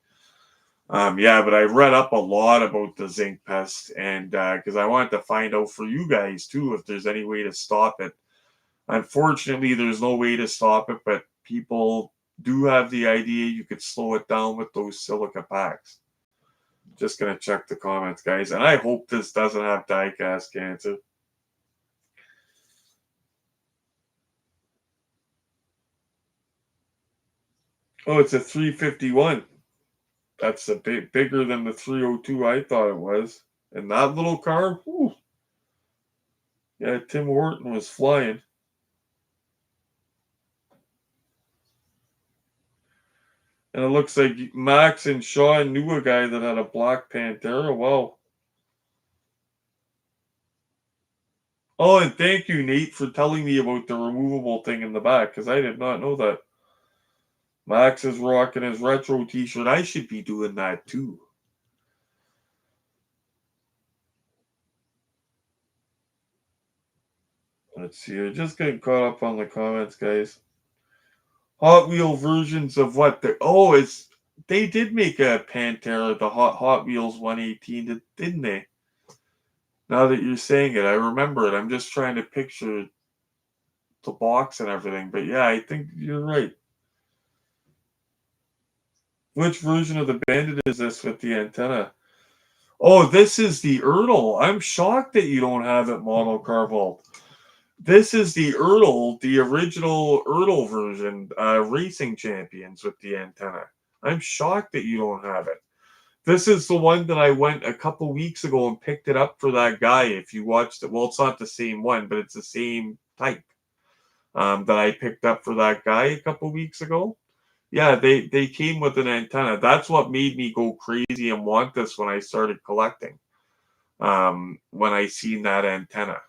yeah, but I read up a lot about the zinc pest, and because I wanted to find out for you guys too if there's any way to stop it. Unfortunately, there's no way to stop it, but people do have the idea you could slow it down with those silica packs. Just gonna check the comments, guys, and I hope this doesn't have diecast cancer. Oh, it's a 351. That's a bit bigger than the 302 I thought it was. And that little car, whew. Yeah, Tim Horton was flying. And it looks like Max and Sean knew a guy that had a black Pantera. Wow. Oh, and thank you, Nate, for telling me about the removable thing in the back, because I did not know that. Max is rocking his retro t-shirt. I should be doing that too. Let's see. I'm just getting caught up on the comments, guys. Hot Wheel versions of what? They did make a Pantera, the Hot Wheels 118, didn't they? Now that you're saying it, I remember it. I'm just trying to picture the box and everything. But yeah, I think you're right. Which version of the Bandit is this with the antenna? Oh, this is the Erdl. I'm shocked that you don't have it, Model Car Vault. This is the Erdl, the original Erdl version, Racing Champions with the antenna. I'm shocked that you don't have it. This is the one that I went a couple weeks ago and picked it up for that guy. If you watched it, well, it's not the same one, but it's the same type that I picked up for that guy a couple weeks ago. Yeah, they came with an antenna. That's what made me go crazy and want this when I started collecting. When I seen that antenna.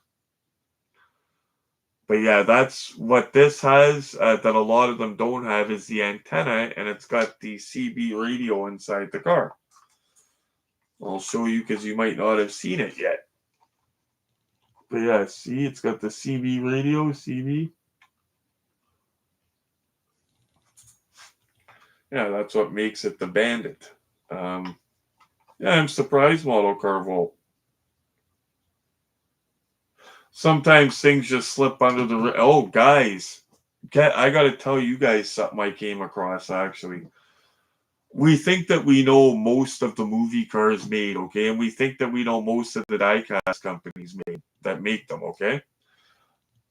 But yeah, that's what this has that a lot of them don't have is the antenna, and it's got the CB radio inside the car. I'll show you because you might not have seen it yet. But yeah, see, it's got the CB radio, CB. Yeah, that's what makes it the Bandit. Yeah, I'm surprised, Model Car Vault. Sometimes things just slip under the. Oh, guys, I got to tell you guys something I came across actually. We think that we know most of the movie cars made, okay, and we think that we know most of the diecast companies made that make them, okay.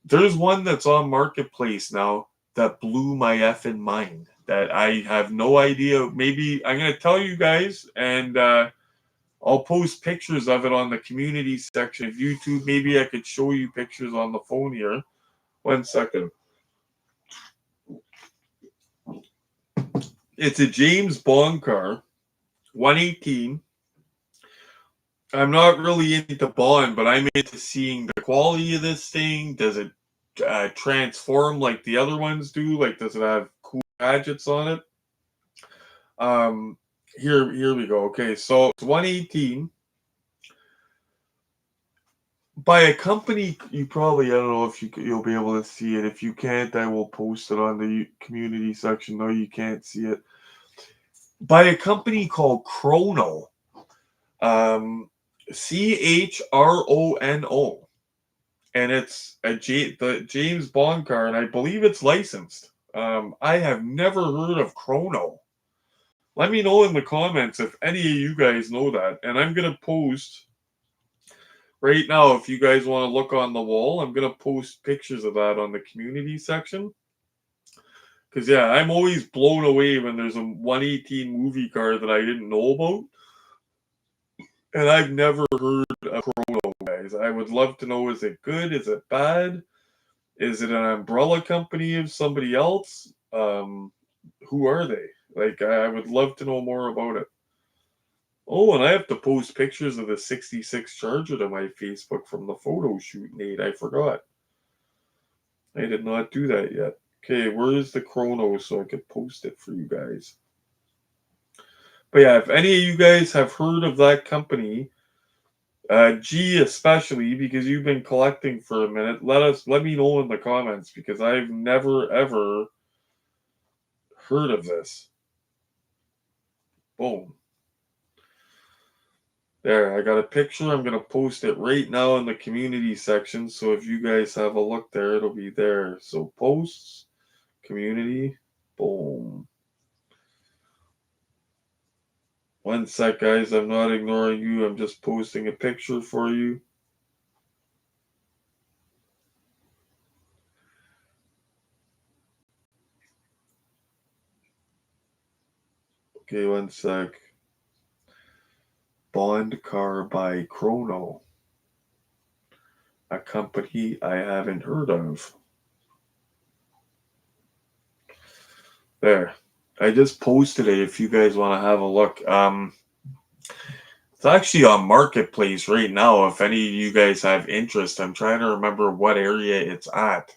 There's one that's on Marketplace now that blew my effing mind. That I have no idea. Maybe I'm gonna tell you guys, and I'll post pictures of it on the community section of YouTube. Maybe I could show you pictures on the phone here. 1 second. It's a James Bond car, 118. I'm not really into Bond, but I'm into seeing the quality of this thing. Does it transform like the other ones do? Like, does it have cool gadgets on it? Here we go. Okay, so it's 118 by a company. You probably, I don't know if you'll be able to see it. If you can't, I will post it on the community section. No, you can't see it. By a company called Chrono. Chrono, and it's the James Bond car, and I believe it's licensed. I have never heard of Chrono. Let me know in the comments if any of you guys know that, and I'm gonna post right now. If you guys want to look on the wall, I'm gonna post pictures of that on the community section. Because yeah, I'm always blown away when there's a 118 movie car that I didn't know about. And I've never heard of Chrono, guys. I would love to know, is it good? Is it bad? Is it an umbrella company of somebody else? Who are they? Like, I would love to know more about it. Oh, and I have to post pictures of the 66 Charger to my Facebook from the photo shoot, Nate. I forgot. I did not do that yet. Okay, where is the Chrono so I could post it for you guys? But yeah, if any of you guys have heard of that company, G especially, because you've been collecting for a minute, let me know in the comments, because I've never ever heard of this. Boom. There, I got a picture. I'm gonna post it right now in the community section. So if you guys have a look there, it'll be there. So posts, community, boom. One sec, guys. I'm not ignoring you. I'm just posting a picture for you. Okay, one sec. Bond car by Chrono, a company I haven't heard of. There. I just posted it if you guys want to have a look. It's actually on Marketplace right now. If any of you guys have interest, I'm trying to remember what area it's at.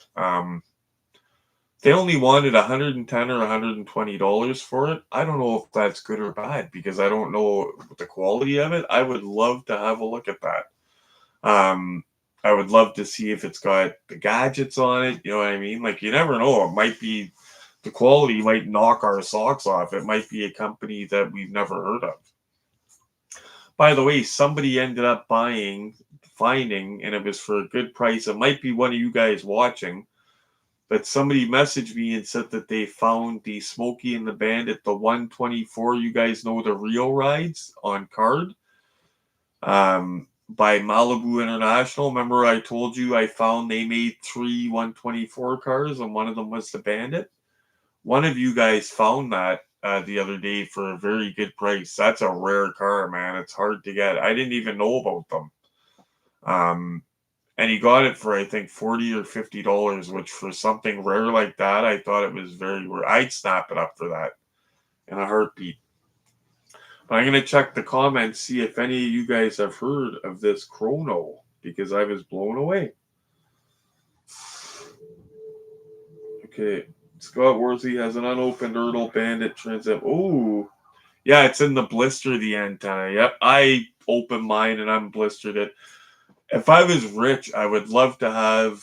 They only wanted $110 or $120 for it. I don't know if that's good or bad because I don't know the quality of it. I would love to have a look at that. I would love to see if it's got the gadgets on it. You know what I mean? Like, you never know. It might be, the quality might knock our socks off. It might be a company that we've never heard of. By the way, somebody ended up finding, and it was for a good price. It might be one of you guys watching, but somebody messaged me and said that they found the Smokey and the Bandit, the 124. You guys know the Rio rides on card. By Malibu International. Remember I told you I found they made 3 124 cars and one of them was the Bandit? One of you guys found that the other day for a very good price. That's a rare car, man. It's hard to get. I didn't even know about them. And he got it for, I think, $40 or $50, which for something rare like that, I thought it was very rare. I'd snap it up for that in a heartbeat. But I'm going to check the comments, see if any of you guys have heard of this Chrono, because I was blown away. Okay, Scott Worthy has an unopened Ertl Bandit Transam. Oh, yeah, it's in the blister, the antenna. Yep, I opened mine and unblistered it. If I was rich, I would love to have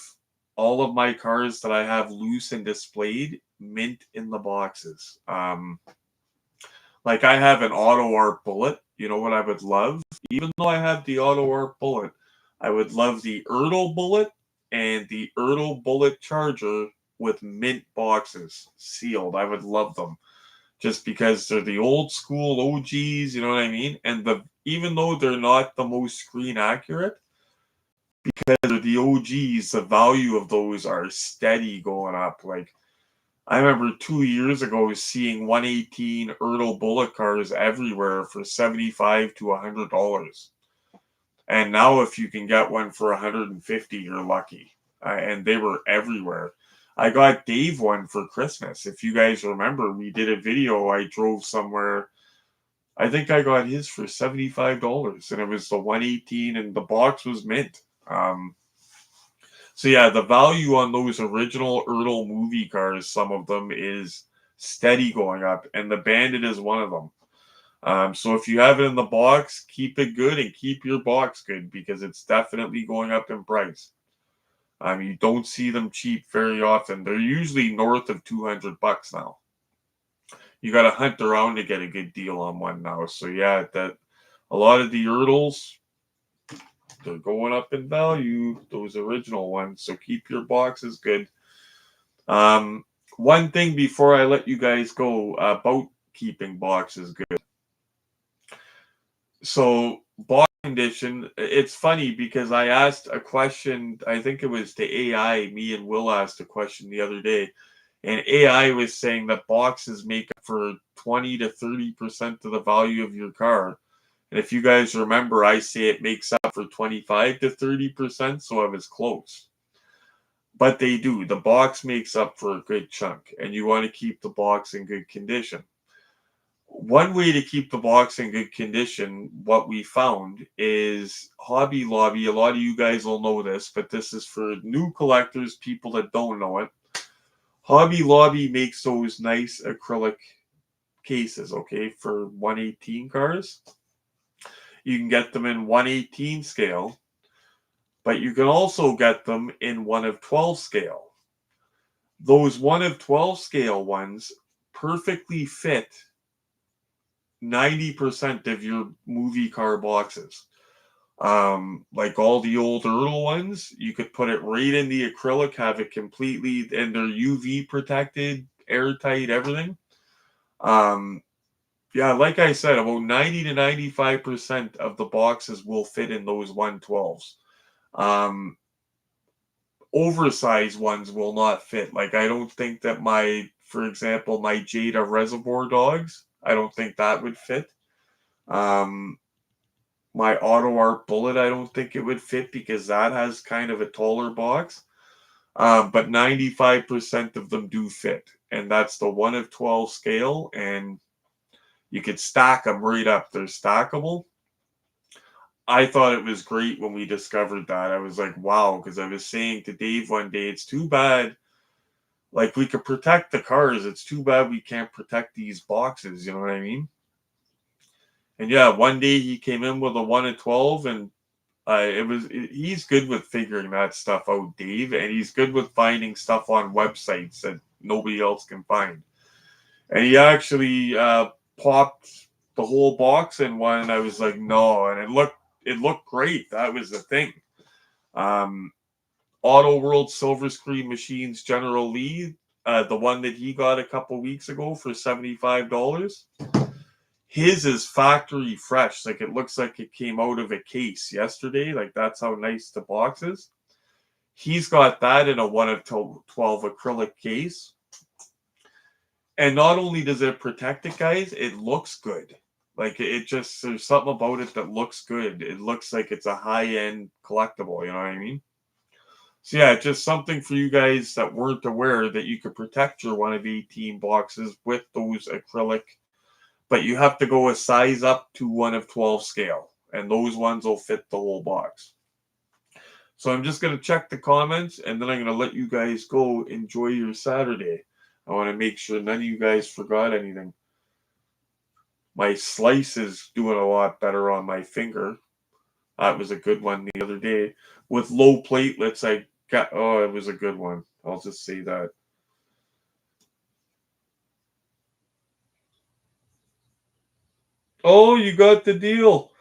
all of my cars that I have loose and displayed mint in the boxes. Like I have an Auto Art Bullet. You know what I would love? Even though I have the Auto Art Bullet, I would love the Ertl Bullet and the Ertl Bullet Charger with mint boxes sealed. I would love them just because they're the old school OGs. You know what I mean? And even though they're not the most screen accurate, because they're the OGs, the value of those are steady going up. Like I remember 2 years ago seeing 118 Ertl Bullet cars everywhere for $75 to $100. And now if you can get one for $150, you're lucky. And they were everywhere. I got Dave one for Christmas. If you guys remember, we did a video. I drove somewhere. I think I got his for $75, and it was the 118, and the box was mint. So yeah, the value on those original Ertl movie cars, some of them, is steady going up, and the Bandit is one of them. So if you have it in the box, keep it good and keep your box good because it's definitely going up in price. You don't see them cheap very often. They're usually north of $200 now. You got to hunt around to get a good deal on one now. So yeah, that a lot of the Ertls, they're going up in value. Those original ones. So keep your boxes good. One thing before I let you guys go about keeping boxes good. So box condition, it's funny because I asked a question, I think it was to AI, me and Will asked a question the other day, and AI was saying that boxes make up for 20 to 30% of the value of your car. And if you guys remember, I say it makes up for 25 to 30%, so I was close. But they do. The box makes up for a good chunk, and you want to keep the box in good condition. One way to keep the box in good condition, what we found, is Hobby Lobby. A lot of you guys will know this, but this is for new collectors, people that don't know it. Hobby Lobby makes those nice acrylic cases, okay, for 118 cars. You can get them in 118 scale, but you can also get them in 1 of 12 scale. Those 1 of 12 scale ones perfectly fit 90% of your movie car boxes. Like all the old Ertl ones, you could put it right in the acrylic, have it completely, and they're UV protected, airtight, everything. Yeah, like I said, about 90 to 95% of the boxes will fit in those 112s. Um, Oversized ones will not fit. Like I don't think that for example, my Jada Reservoir Dogs, I don't think that would fit. Um, my Auto Art Bullet, I don't think it would fit because that has kind of a taller box. But 95% of them do fit, and that's the 1 of 12 scale, and you could stack them right up. They're stackable. I thought it was great when we discovered that. I was like, wow, because I was saying to Dave one day, it's too bad. Like, we could protect the cars. It's too bad we can't protect these boxes. You know what I mean? And yeah, one day he came in with a 1 of 12, and he's good with figuring that stuff out, Dave, and he's good with finding stuff on websites that nobody else can find. And he actually popped the whole box in one, and I was like, no, and it looked great. That was the thing. Um, Auto World Silver Screen Machines General Lee, the one that he got a couple weeks ago for $75. His is factory fresh. Like it looks like it came out of a case yesterday. Like that's how nice the box is. He's got that in a 1 of 12 acrylic case. And not only does it protect it, guys, it looks good. Like it just, there's something about it that looks good. It looks like it's a high-end collectible, you know what I mean? So yeah, just something for you guys that weren't aware that you could protect your 1 of 18 boxes with those acrylic, but you have to go a size up to 1 of 12 scale, and those ones will fit the whole box. So I'm just going to check the comments, and then I'm going to let you guys go enjoy your Saturday. I want to make sure none of you guys forgot anything. My slice is doing a lot better on my finger. That was a good one the other day. With low platelets, it was a good one. I'll just say that. Oh, you got the deal.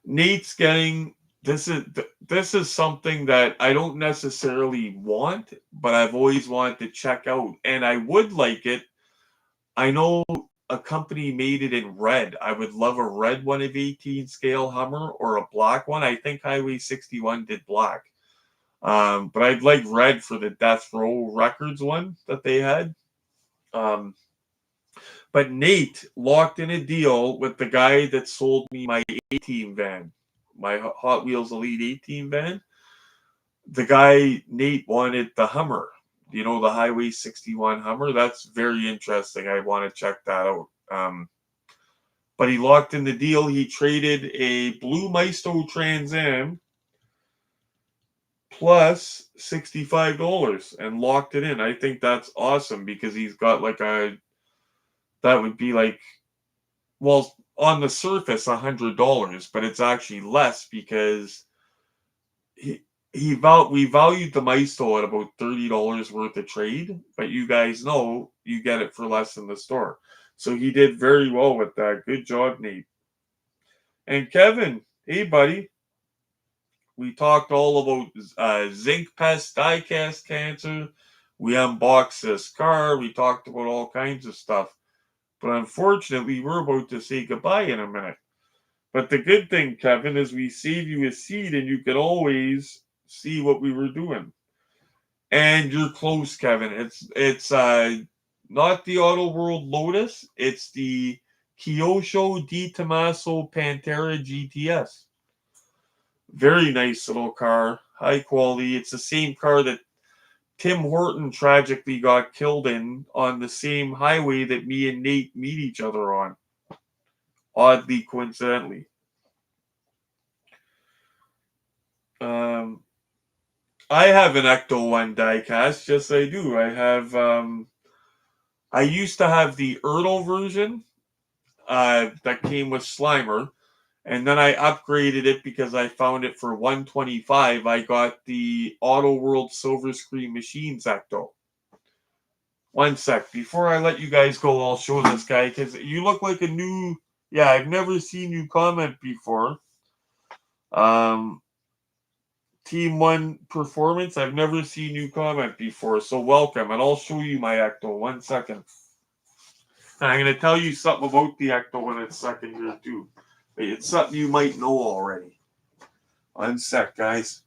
Nate's getting this is something that I don't necessarily want, but I've always wanted to check out, and I would like it. I know a company made it in red. I would love a red 1 of 18 scale Hummer or a black one. I think Highway 61 did black. But I'd like red for the Death Row Records one that they had. But Nate locked in a deal with the guy that sold me my A-Team van, my Hot Wheels Elite A-Team van. The guy, Nate, wanted the Hummer. You know, the Highway 61 Hummer? That's very interesting. I want to check that out. But he locked in the deal. He traded a blue Maisto Trans Am plus $65 and locked it in. I think that's awesome because he's got like that would be like, well, on the surface $100, but it's actually less because he we valued the Maisto at about $30 worth of trade, but you guys know you get it for less in the store. So he did very well with that. Good job, Nate. And Kevin, hey buddy, we talked all about zinc pest, diecast cancer. We unboxed this car. We talked about all kinds of stuff. But unfortunately, we're about to say goodbye in a minute. But the good thing, Kevin, is we save you a seat and you can always see what we were doing. And you're close, Kevin. It's not the Auto World Lotus, it's the Kyosho Tomaso Pantera GTS. Very nice little car, high quality. It's the same car that Tim Horton tragically got killed in on the same highway that me and Nate meet each other on. Oddly, coincidentally. I have an Ecto 1 diecast. Yes, I do. I used to have the Ertl version that came with Slimer, and then I upgraded it because I found it for $125. I got the Auto World Silver Screen Machines Ecto. One sec. Before I let you guys go, I'll show this guy because you look like a new. Yeah, I've never seen you comment before. Team 1 performance. I've never seen you comment before, so welcome. And I'll show you my Ecto. 1 second. And I'm going to tell you something about the Ecto in a second here, too. It's something you might know already. 1 sec, guys.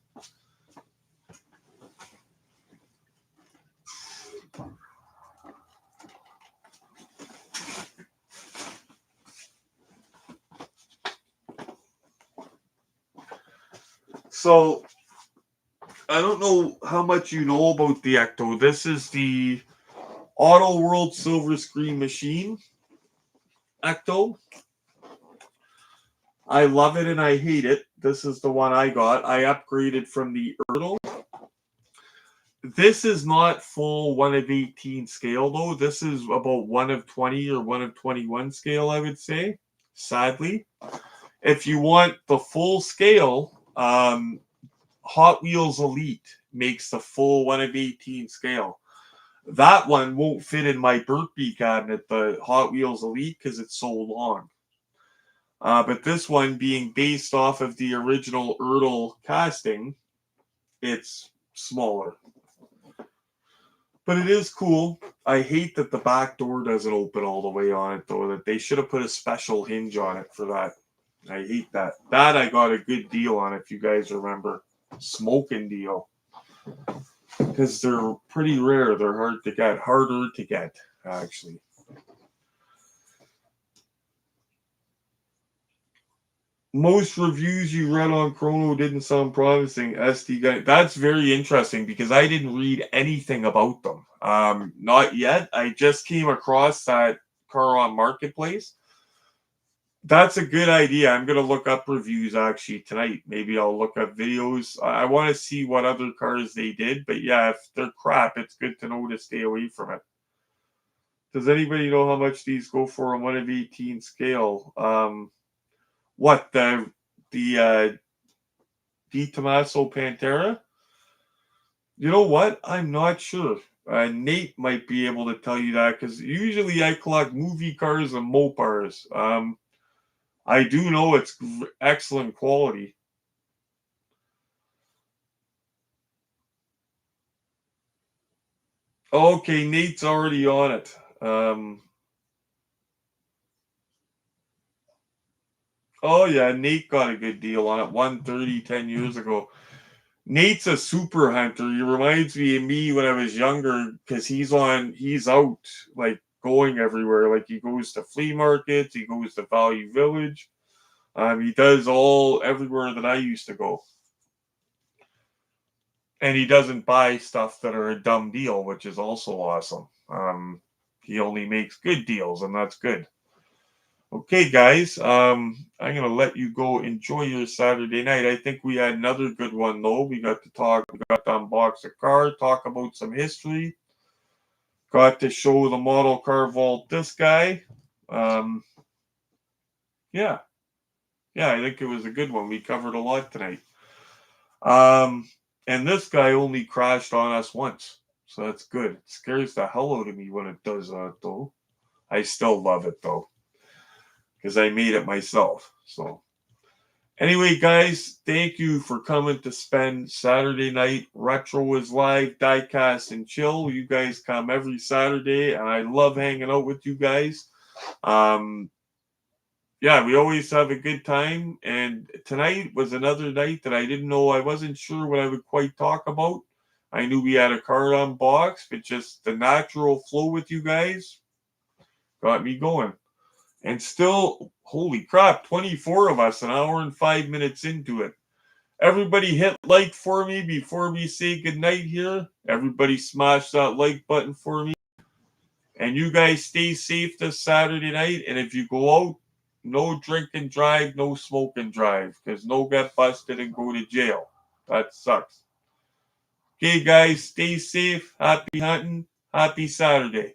So, I don't know how much you know about the Ecto. This is the Auto World Silver Screen Machine Ecto. I love it and I hate it. This is the one I got. I upgraded from the Ertl. This is not full 1 of 18 scale, though. This is about 1 of 20 or 1 of 21 scale, I would say, sadly. If you want the full scale, Hot Wheels Elite makes the full 1 of 18 scale. That one won't fit in my Burpee cabinet, the Hot Wheels Elite, because it's so long. But this one, being based off of the original Ertl casting, it's smaller. But it is cool. I hate that the back door doesn't open all the way on it, though. That they should have put a special hinge on it for that. I hate that. That I got a good deal on, if you guys remember. Smoking deal. Because they're pretty rare. They're hard to get. Harder to get, actually. Most reviews you read on Chrono didn't sound promising. SD guy, that's very interesting because I didn't read anything about them. Not yet. I just came across that car on Marketplace. That's a good idea. I'm gonna look up reviews actually tonight. Maybe I'll look up videos. I want to see what other cars they did. But yeah, if they're crap, it's good to know to stay away from it. Does anybody know how much these go for on 1 of 18 scale? What the Tomaso Pantera? You know what? I'm not sure. Nate might be able to tell you that because usually I collect movie cars and Mopars. I do know it's excellent quality. Okay, Nate's already on it. Oh yeah, Nate got a good deal on it. 130 10 years ago. Nate's a super hunter. He reminds me of me when I was younger because he's out like going everywhere. Like he goes to flea markets, he goes to Value Village. He does all everywhere that I used to go. And he doesn't buy stuff that are a dumb deal, which is also awesome. He only makes good deals, and that's good. Okay, guys, I'm gonna let you go enjoy your Saturday night. I think we had another good one though. We got to unbox a car, talk about some history, got to show the model car vault this guy. Um, yeah, yeah, I think it was a good one. We covered a lot tonight. Um, and this guy only crashed on us once, so that's good. It scares the hell out of me when it does that though. I still love it though, because I made it myself. So anyway, guys, thank you for coming to spend Saturday night. Retro is live, diecast and chill. You guys come every Saturday, and I love hanging out with you guys. Um, yeah, we always have a good time. And tonight was another night that I didn't know. I wasn't sure what I would quite talk about. I knew we had a card on box, but just the natural flow with you guys got me going. And still, holy crap, 24 of us, an hour and 5 minutes into it. Everybody hit like for me before we say goodnight here. Everybody smash that like button for me. And you guys stay safe this Saturday night. And if you go out, no drink and drive, no smoke and drive. Because no get busted and go to jail. That sucks. Okay, guys, stay safe. Happy hunting. Happy Saturday.